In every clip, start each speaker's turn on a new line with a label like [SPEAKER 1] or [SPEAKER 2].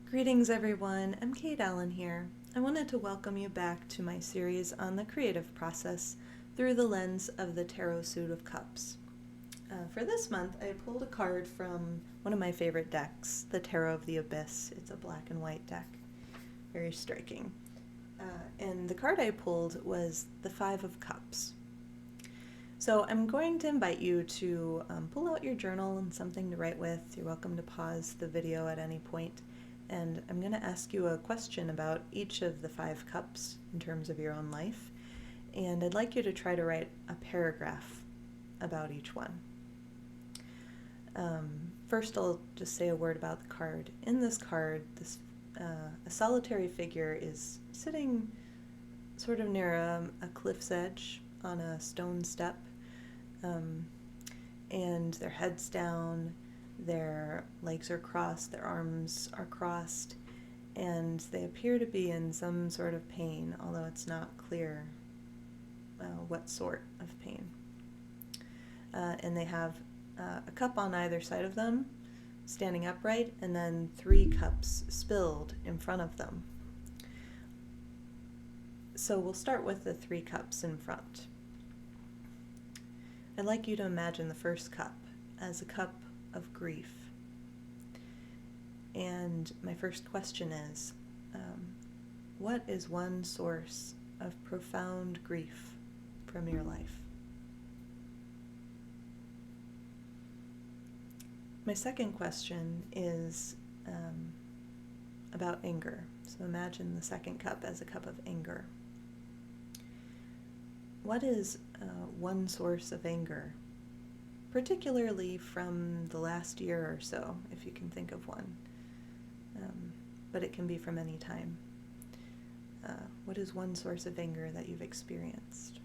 [SPEAKER 1] Greetings everyone, I'm Kate Allen here. I wanted to welcome you back to my series on the creative process through the lens of the Tarot Suit of Cups. For this month, I pulled a card from one of my favorite decks, the Tarot of the Abyss. It's a black and white deck, very striking. And the card I pulled was the Five of Cups. So I'm going to invite you to pull out your journal and something to write with. You're welcome to pause the video at any point. And I'm going to ask you a question about each of the five cups in terms of your own life. And I'd like you to try to write a paragraph about each one. First, I'll just say a word about the card. In this card, a solitary figure is sitting sort of near a cliff's edge on a stone step, and their head's down. Their legs are crossed, their arms are crossed, and they appear to be in some sort of pain, although it's not clear what sort of pain. And they have a cup on either side of them, standing upright, and then 3 cups spilled in front of them. So we'll start with the 3 cups in front. I'd like you to imagine the first cup as a cup of grief. And my first question is, what is one source of profound grief from your life? My second question is about anger. So imagine the second cup as a cup of anger. What is one source of anger, particularly from the last year or so, if you can think of one, but it can be from any time. What is one source of anger that you've experienced?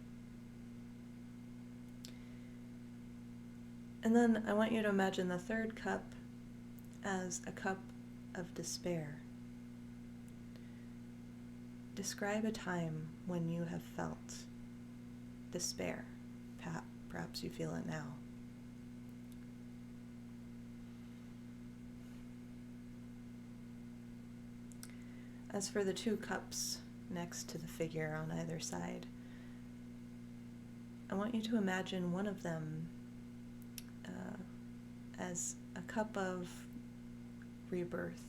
[SPEAKER 1] And then I want you to imagine the third cup as a cup of despair. Describe a time when you have felt despair. Perhaps you feel it now. As for the 2 cups next to the figure on either side, I want you to imagine one of them as a cup of rebirth,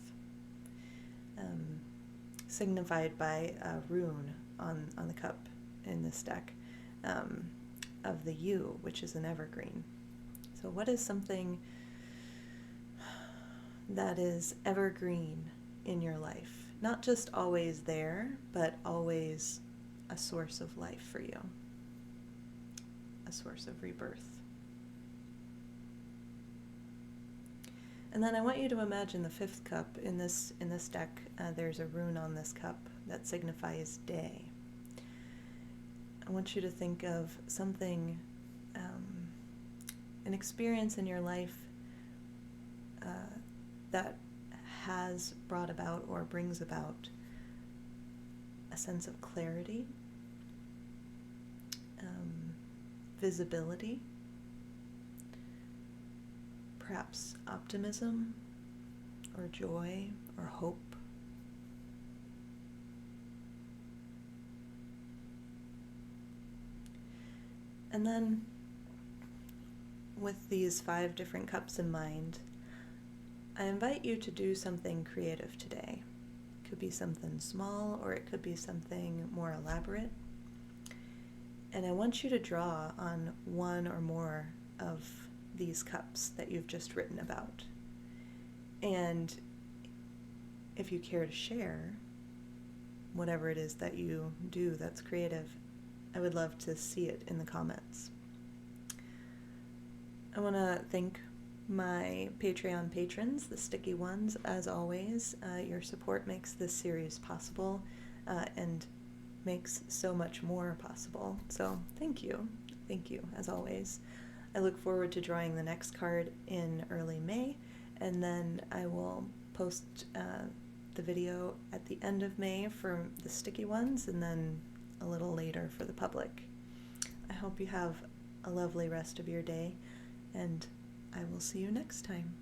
[SPEAKER 1] signified by a rune on the cup in this deck, of the yew, which is an evergreen. So what is something that is evergreen in your life? Not just always there, but always a source of life for you, a source of rebirth. And then I want you to imagine the 5th cup in this deck. There's a rune on this cup that signifies day. I want you to think of something, an experience in your life that has brought about or brings about a sense of clarity, visibility, perhaps optimism or joy or hope. And then, with these 5 different cups in mind, I invite you to do something creative today. It could be something small, or it could be something more elaborate. And I want you to draw on one or more of these cups that you've just written about. And if you care to share whatever it is that you do that's creative, I would love to see it in the comments. I want to thank my Patreon patrons, the sticky ones, as always. Your support makes this series possible and makes so much more possible. So thank you, as always. I look forward to drawing the next card in early May, and then I will post the video at the end of May for the sticky ones, and then a little later for the public. I hope you have a lovely rest of your day, and I will see you next time.